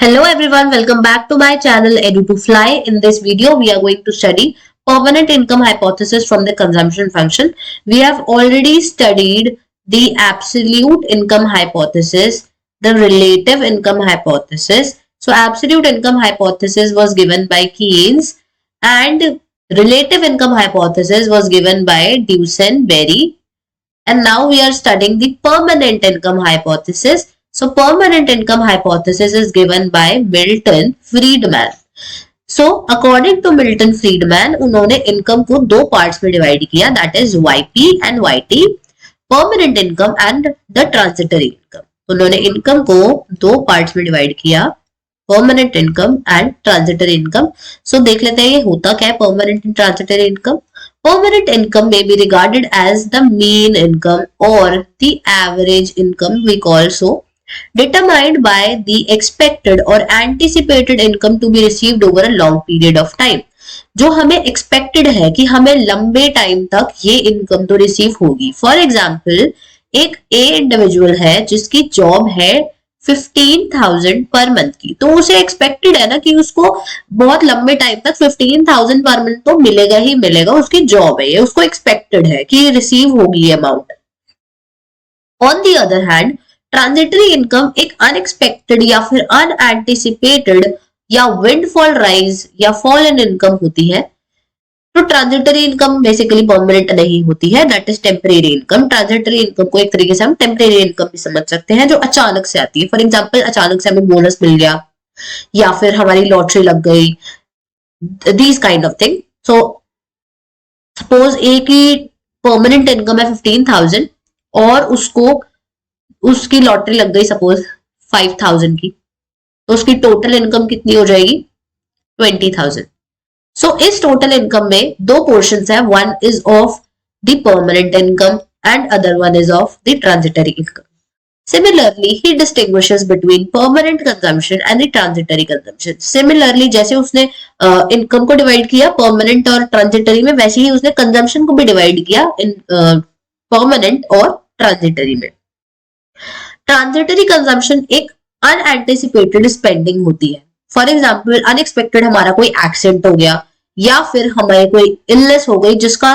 Hello everyone, welcome back to my channel Edu2Fly. In this video, we are going to study permanent income hypothesis from the consumption function. We have already studied the absolute income hypothesis, the relative income hypothesis. So absolute income hypothesis was given by Keynes and relative income hypothesis was given by Duesenberry. And now we are studying the permanent income hypothesis. So permanent income hypothesis is given by Milton Friedman. So according to Milton Friedman, उन्होंने income को दो parts में divide किया, that is YP and YT, permanent income and the transitory income. उन्होंने income को दो parts में divide किया, permanent income and transitory income. So देख लेते हैं ये होता क्या है permanent and transitory income. Permanent income may be regarded as the mean income or the average income we call so, determined by the expected or anticipated income to be received over a long period of time. जो हमें expected है कि हमें लंबे time तक ये income तो receive होगी। फॉर एग्जाम्पल एक A इंडिविजुअल है जिसकी जॉब है 15,000 पर मंथ की, तो उसे एक्सपेक्टेड है ना कि उसको बहुत लंबे टाइम तक 15,000 पर मंथ तो मिलेगा ही मिलेगा, उसकी जॉब है ये, उसको एक्सपेक्टेड है कि रिसीव होगी ये amount. On the other hand transitory income एक अनएक्सपेक्टेड या फिर अनएंटिसिपेटेड या विंडफॉल राइज या फॉल इन इनकम होती है। तो ट्रांजिटरी इनकम बेसिकली परमानेंट नहीं होती है, that is temporary income. Transitory income को एक तरीके से हम टेम्परेरी इनकम भी समझ सकते हैं, जो अचानक से आती है। फॉर एग्जांपल अचानक से हमें बोनस मिल गया या फिर हमारी लॉटरी लग गई, these kind of thing. So suppose a की परमानेंट इनकम है 15,000 और उसको उसकी लॉटरी लग गई सपोज 5,000 की, तो उसकी टोटल इनकम कितनी हो जाएगी 20,000। सो इस टोटल इनकम में दो पोर्शंस है, one is of the permanent income and other one is of the transitory income. Similarly he distinguishes between permanent consumption and the transitory consumption. Similarly जैसे उसने इनकम को डिवाइड किया परमानेंट और transitory में, वैसे ही उसने कंजम्पशन को भी डिवाइड किया इन परमानेंट और ट्रांजिटरी में। ट्रांजिटरी कंजम्पशन एक अनएंटिसिपेटेड स्पेंडिंग होती है। फॉर एग्जाम्पल अनएक्सपेक्टेड हमारा कोई एक्सीडेंट हो गया या फिर हमारे कोई इलनेस हो गई जिसका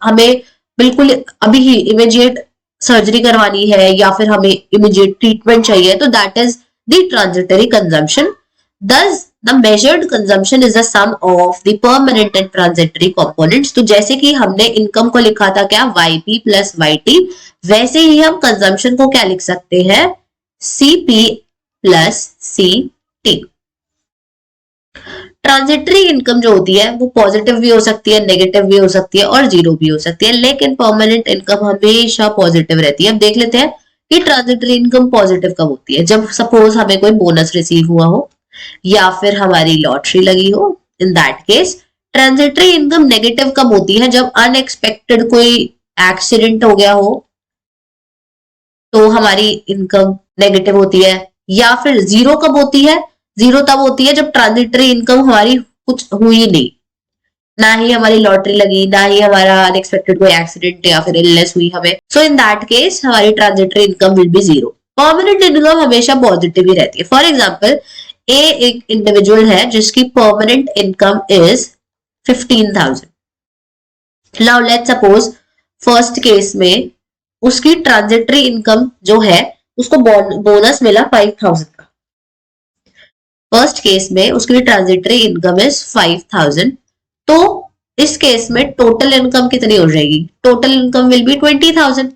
हमें बिल्कुल अभी ही इमीडिएट सर्जरी करवानी है या फिर हमें इमीडिएट ट्रीटमेंट चाहिए, तो that is the transitory consumption. Thus the measured consumption is the sum of the permanent and transitory components. तो जैसे कि हमने इनकम को लिखा था क्या YP प्लस YT, वैसे ही हम कंजम्पशन को क्या लिख सकते हैं CP plus CT। Transitory income जो होती है वो पॉजिटिव भी हो सकती है, नेगेटिव भी हो सकती है और जीरो भी हो सकती है, लेकिन परमानेंट इनकम हमेशा पॉजिटिव रहती है। अब देख लेते हैं कि ट्रांजिटरी इनकम पॉजिटिव कब होती है। जब सपोज हमें कोई बोनस रिसीव हुआ हो या फिर हमारी लॉटरी लगी हो, in that case transitory income negative कब होती है, जब अनएक्सपेक्टेड कोई एक्सीडेंट हो गया हो तो हमारी इनकम नेगेटिव होती है। या फिर जीरो कब होती है, जीरो तब होती है जब ट्रांजिटरी इनकम हमारी कुछ हुई नहीं, ना ही हमारी लॉटरी लगी, ना ही हमारा अनएक्सपेक्टेड कोई एक्सीडेंट या फिर इलनेस हुई हमें। सो इन दैट केस हमारी transitory income will be zero. Permanent income हमेशा पॉजिटिव ही रहती है। फॉर एग्जाम्पल ए एक इंडिविजुअल है जिसकी permanent income is 15,000। Now let's suppose first case में उसकी ट्रांजिटरी इनकम जो है उसको बोनस मिला 5,000 का। फर्स्ट केस में उसकी ट्रांजिटरी इनकम इज 5,000, तो इस केस में टोटल इनकम कितनी हो जाएगी, टोटल इनकम विल बी 20,000।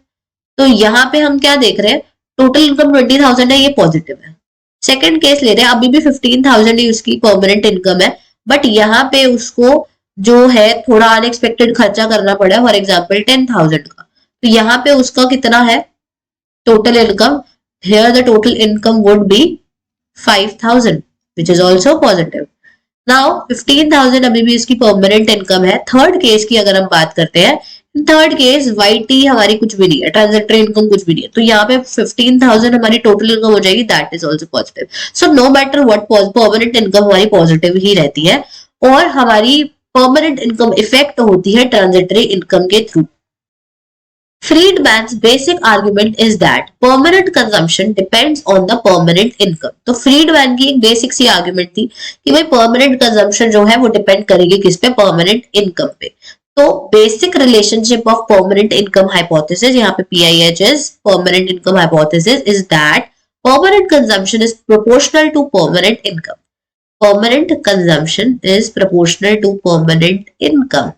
तो यहाँ पे हम क्या देख रहे हैं, टोटल इनकम 20,000 है, ये पॉजिटिव है। सेकंड केस ले रहे हैं, अभी भी 15,000 ही उसकी परमानेंट इनकम है, बट यहाँ पे उसको जो है थोड़ा अनएक्सपेक्टेड खर्चा करना पड़ा, फॉर एग्जाम्पल 10,000 का। तो यहाँ पे उसका कितना है total income, here the total income would be 5,000 which is also positive. Now 15,000 अभी भी इसकी परमानेंट इनकम है। थर्ड केस की अगर हम बात करते हैं, थर्ड केस YT हमारी कुछ भी नहीं है, ट्रांजिटरी इनकम कुछ भी नहीं है, तो यहाँ पे 15,000 हमारी टोटल इनकम हो जाएगी, that is also positive. So no matter what permanent income हमारी पॉजिटिव ही रहती है और हमारी परमानेंट इनकम इफेक्ट होती है ट्रांजिटरी इनकम के through. Friedman's basic argument is that permanent consumption depends on the permanent income. तो फ्रीडमैन की एक बेसिक सी आर्ग्यूमेंट थी कि भाई परमानेंट कंजम्पशन जो है वो डिपेंड करेगी किस पे, परमानेंट इनकम पे। तो basic relationship of permanent income hypothesis, यहाँ पे PIHs permanent income hypothesis, is that permanent consumption is proportional to permanent income. Permanent consumption is proportional to permanent income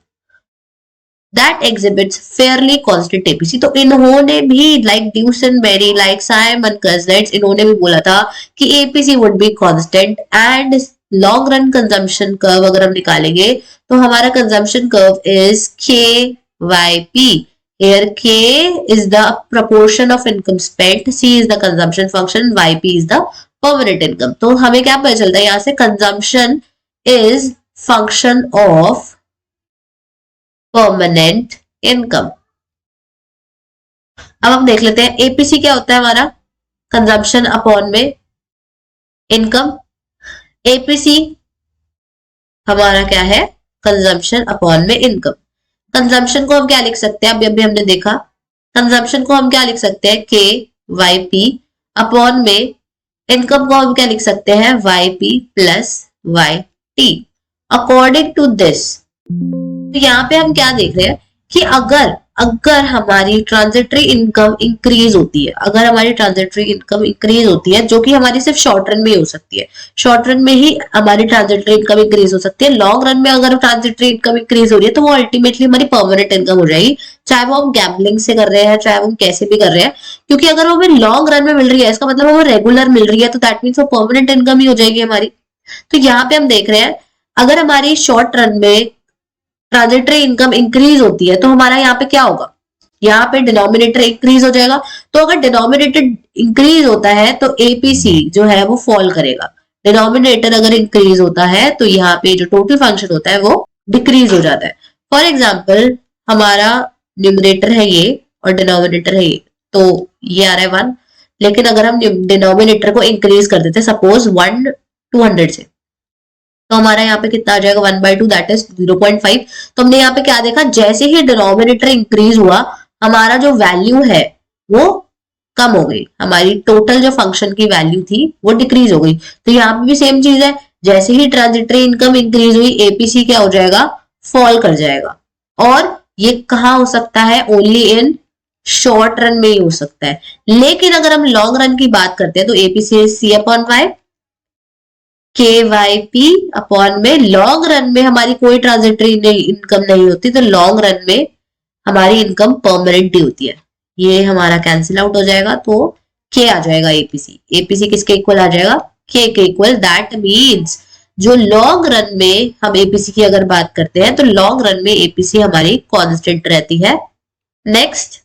that exhibits fairly constant APC. तो इन्होंने भी like Duesenberry, like Simon Kuznets, इन्होंने भी बोला था कि APC would be constant and long run consumption curve अगर हम निकालेंगे तो हमारा consumption curve is KYP. Here K is the proportion of income spent, C is the consumption function, YP is the permanent income. तो हमें क्या पता चलता है यहाँ से, consumption is function of permanent income. अब हम देख लेते हैं APC क्या होता है हमारा, कंजम्पशन अपॉन में इनकम। APC हमारा क्या है, कंजम्पशन अपॉन में इनकम। कंजम्पशन को हम क्या लिख सकते हैं, अभी हमने देखा, कंजम्पशन को हम क्या लिख सकते हैं, KYP अपॉन में इनकम को हम क्या लिख सकते हैं, YP plus YT। According to this, तो यहाँ पे हम क्या देख रहे हैं कि अगर हमारी ट्रांजिटरी इनकम इंक्रीज होती है, अगर हमारी ट्रांजिटरी इनकम इंक्रीज होती है, जो कि हमारी सिर्फ शॉर्ट रन में ही हो सकती है, शॉर्ट रन में ही हमारी ट्रांजिटरी इनकम इंक्रीज हो सकती है। लॉन्ग रन में अगर ट्रांजिटरी इनकम इंक्रीज हो रही है तो वो अल्टीमेटली हमारी परमानेंट इनकम हो जाएगी, चाहे वो हम गैम्बलिंग से कर रहे हैं, चाहे वो हम कैसे भी कर रहे हैं, क्योंकि अगर वो हमें लॉन्ग रन में मिल रही है, इसका मतलब हमें रेगुलर मिल रही है, तो दैट मीन्स वो परमानेंट इनकम ही हो जाएगी हमारी। तो यहाँ पे हम देख रहे हैं, अगर हमारी शॉर्ट रन में ट्रांजिटरी इनकम इंक्रीज होती है तो हमारा यहाँ पे क्या होगा, यहाँ पे डिनोमिनेटर इंक्रीज हो जाएगा। तो अगर डिनोमिनेटर इंक्रीज होता है तो APC जो है वो फॉल करेगा। डिनोमिनेटर अगर इंक्रीज होता है तो यहाँ पे जो टोटल फंक्शन होता है वो डिक्रीज हो जाता है। फॉर एग्जाम्पल हमारा न्यूमरेटर है ये और डिनोमिनेटर है ये, तो ये आ रहा है 1, लेकिन अगर हम डिनोमिनेटर को इंक्रीज कर देते सपोज 1 200 से, तो हमारा यहाँ पे कितना आ जाएगा, 1/2 दैट इज 0.5। तो हमने यहाँ पे क्या देखा, जैसे ही डिनोमिनेटर इंक्रीज हुआ हमारा जो वैल्यू है वो कम हो गई, हमारी टोटल जो फंक्शन की वैल्यू थी वो डिक्रीज हो गई। तो यहाँ पे भी सेम चीज है, जैसे ही ट्रांजिटरी इनकम इंक्रीज हुई APC क्या हो जाएगा, फॉल कर जाएगा। और ये कहाँ हो सकता है, ओनली इन शॉर्ट रन में ही हो सकता है। लेकिन अगर हम लॉन्ग रन की बात करते हैं तो APC is C/Y, KYP upon में लॉन्ग रन में हमारी कोई ट्रांजिटरी इनकम नहीं होती, तो लॉन्ग रन में हमारी इनकम परमानेंट ही होती है। ये हमारा कैंसिल आउट हो जाएगा, तो K आ जाएगा APC। APC किसके इक्वल आ जाएगा, K के इक्वल। दैट मीन्स जो लॉन्ग रन में हम APC की अगर बात करते हैं तो लॉन्ग रन में APC हमारी कांस्टेंट रहती है। नेक्स्ट,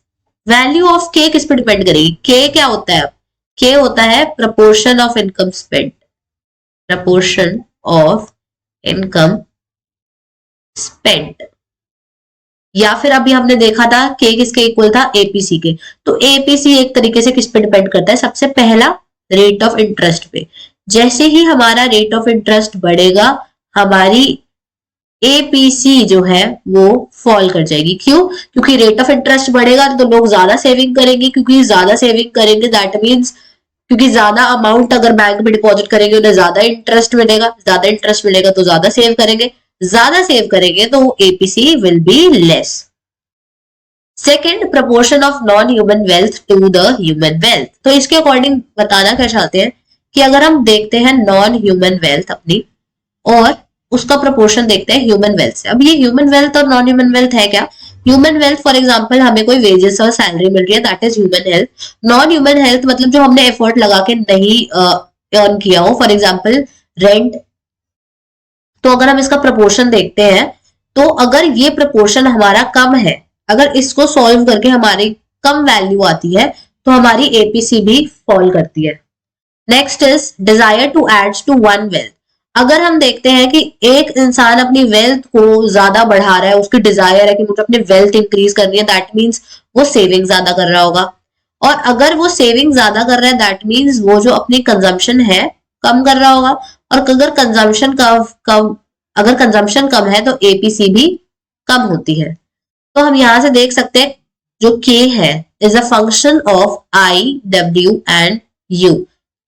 वैल्यू ऑफ K किस पे डिपेंड करेगी, K क्या होता है, K होता है proportion of income spent, proportion of income spent। या फिर अभी हमने देखा था K किसके इक्वल था, APC के। तो APC एक तरीके से किस पे डिपेंड करता है, सबसे पहला रेट ऑफ इंटरेस्ट पे। जैसे ही हमारा रेट ऑफ इंटरेस्ट बढ़ेगा हमारी APC जो है वो फॉल कर जाएगी। क्यों, क्योंकि रेट ऑफ इंटरेस्ट बढ़ेगा तो लोग ज्यादा सेविंग करेंगे, क्योंकि ज्यादा सेविंग करेंगे दैट मीन्स क्योंकि ज्यादा अमाउंट अगर बैंक में डिपॉजिट करेंगे उन्हें ज्यादा इंटरेस्ट मिलेगा, ज्यादा इंटरेस्ट मिलेगा तो ज्यादा सेव करेंगे, ज्यादा सेव करेंगे तो APC will be less. Second, proportion of non human wealth to the human wealth. तो इसके अकॉर्डिंग बताना क्या चाहते हैं कि अगर हम देखते हैं नॉन ह्यूमन वेल्थ अपनी और उसका प्रपोर्शन देखते हैं ह्यूमन वेल्थ से। अब ये ह्यूमन वेल्थ और नॉन ह्यूमन वेल्थ है क्या, ह्यूमन वेल्थ फॉर एग्जांपल हमें कोई वेजेस और सैलरी मिल रही है, that is human health. Non human health मतलब जो हमने एफर्ट लगा के नहीं अर्न किया हो, फॉर एग्जांपल रेंट। तो अगर हम इसका प्रपोर्शन देखते हैं तो अगर ये प्रपोर्शन हमारा कम है, अगर इसको सॉल्व करके हमारी कम वैल्यू आती है तो हमारी APC भी फॉल करती है। Next is desire to add to one wealth. अगर हम देखते हैं कि एक इंसान अपनी वेल्थ को ज्यादा बढ़ा रहा है, उसकी डिजायर है कि मुझे अपनी वेल्थ इंक्रीज करनी है, दैट मीन्स वो सेविंग ज्यादा कर रहा होगा। और अगर वो सेविंग ज्यादा कर रहा है दैट मीन्स वो जो अपनी कंजम्पशन है कम कर रहा होगा। और अगर कंजम्पशन कम है तो APC भी कम होती है। तो हम यहां से देख सकते हैं जो k है is a function of i, w and u।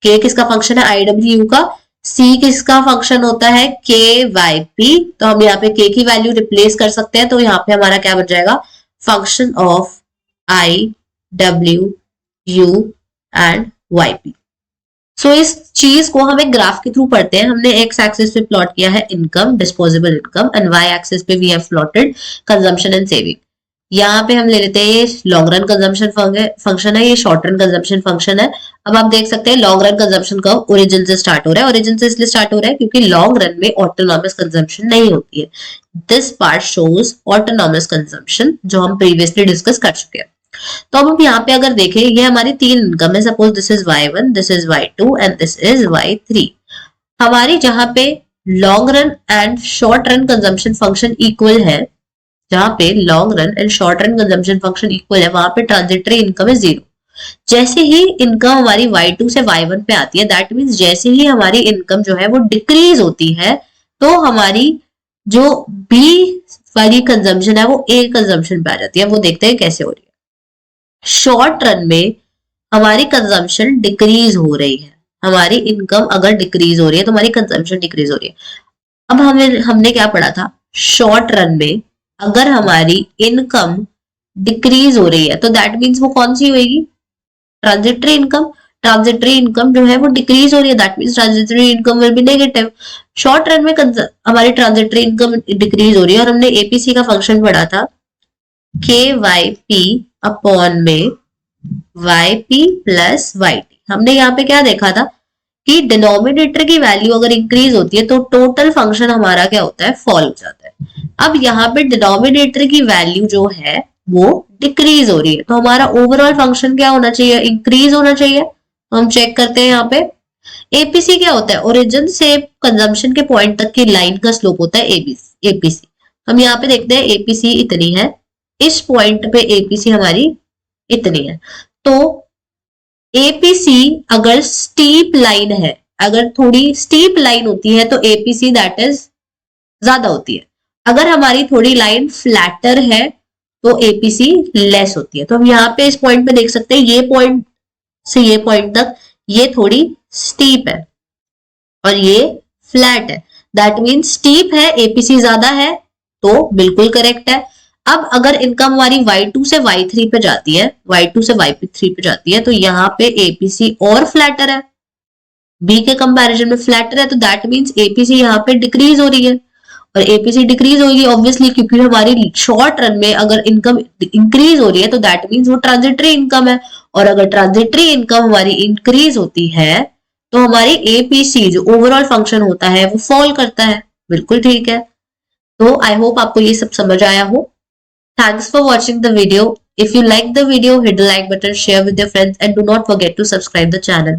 k किसका फंक्शन है? i, w, u का। c किसका फंक्शन होता है? k, y, p। तो हम यहाँ पे k की वैल्यू रिप्लेस कर सकते हैं, तो यहाँ पे हमारा क्या बन जाएगा? Function of i, w, u and y, p। सो इस चीज को हम एक ग्राफ के थ्रू पढ़ते हैं। हमने एक्स एक्सिस पे प्लॉट किया है income, disposable income, and Y axis पे we have plotted consumption and saving. यहाँ पे हम ले लेते हैं ये लॉन्ग रन कंजम्पशन फंक्शन है, ये शॉर्ट रन कंजम्पशन फंक्शन है। अब आप देख सकते हैं लॉन्ग रन कंजम्पशन का ओरिजिन से स्टार्ट हो रहा है। ओरिजिन से इसलिए स्टार्ट हो रहा है क्योंकि लॉन्ग रन में ऑटोनॉमस कंजम्पशन नहीं होती है। This part shows autonomous consumption, जो हम प्रीवियसली डिस्कस कर चुके हैं। तो अब हम यहाँ पे अगर देखें, ये हमारी तीन इनकम है। Suppose this is y1, this is y2 and this is y3। हमारी जहां पे long run and short run consumption function equal है, जहां पे long run and short run consumption function equal है, वहां पे ट्रांजिटरी इनकम है 0। जैसे ही इनकम हमारी y2 से y1 पे आती है, दैट मीन्स जैसे ही हमारी इनकम जो है वो डिक्रीज होती है, तो हमारी जो b वाली कंजम्पशन है वो a कंजम्पशन पे आ जाती है। वो देखते हैं कैसे हो रही है। शॉर्ट रन में हमारी कंजम्पशन डिक्रीज हो रही है। हमारी इनकम अगर डिक्रीज हो रही है तो हमारी कंजम्पशन डिक्रीज हो रही है। अब हमने क्या पढ़ा था? शॉर्ट रन में अगर हमारी इनकम डिक्रीज हो रही है तो दैट मीन्स वो कौन सी होगी? Transitory income. ट्रांजिटरी इनकम जो है वो डिक्रीज हो रही है, that means transitory income will be negative. Short run में हमारी ट्रांजिटरी इनकम डिक्रीज हो रही है, और हमने एपीसी का फंक्शन पढ़ा था KYP अपॉन में YP प्लस YT। हमने यहाँ पे क्या देखा था कि डिनोमिनेटर की वैल्यू अगर इंक्रीज होती है तो टोटल फंक्शन हमारा क्या होता है? फॉल हो जाता है। अब यहाँ पे डिनोमिनेटर की वैल्यू जो है वो डिक्रीज हो रही है, तो हमारा ओवरऑल फंक्शन क्या होना चाहिए? इंक्रीज होना चाहिए। तो हम चेक करते हैं यहाँ पे एपीसी क्या होता है? ओरिजिन से कंजम्पशन के पॉइंट तक की लाइन का स्लोप होता है एपीसी। हम यहाँ पे देखते हैं एपीसी इतनी है, इस पॉइंट पे एपीसी हमारी इतनी है। तो एपीसी अगर स्टीप लाइन है, अगर थोड़ी स्टीप लाइन होती है तो एपीसी दैट इज ज्यादा होती है। अगर हमारी थोड़ी लाइन फ्लैटर है तो एपीसी लेस होती है। तो हम यहाँ पे इस पॉइंट पे देख सकते हैं, ये पॉइंट से ये पॉइंट तक ये थोड़ी स्टीप है और ये फ्लैट है। दैट मीन्स स्टीप है, एपीसी ज्यादा है, तो बिल्कुल करेक्ट है। अब अगर इनकम हमारी y2 से y3 पे जाती है, y2 से y3 पे जाती है, तो यहाँ पे एपीसी और फ्लैटर है, b के कंपैरिजन में फ्लैटर है, तो दैट मीन्स एपीसी यहाँ पे डिक्रीज हो रही है। और एपीसी डिक्रीज होगी ऑब्वियसली, क्योंकि हमारी शॉर्ट रन में अगर इनकम इंक्रीज हो रही है तो दैट मीन्स वो ट्रांजिटरी इनकम है। और अगर ट्रांजिटरी इनकम हमारी इंक्रीज होती है तो हमारी एपीसी जो ओवरऑल फंक्शन होता है वो फॉल करता है। बिल्कुल ठीक है। तो आई होप आपको ये सब समझ आया हो। Thanks for watching the video. If you like the video, hit the like button, share with your friends, and do not forget to subscribe the channel.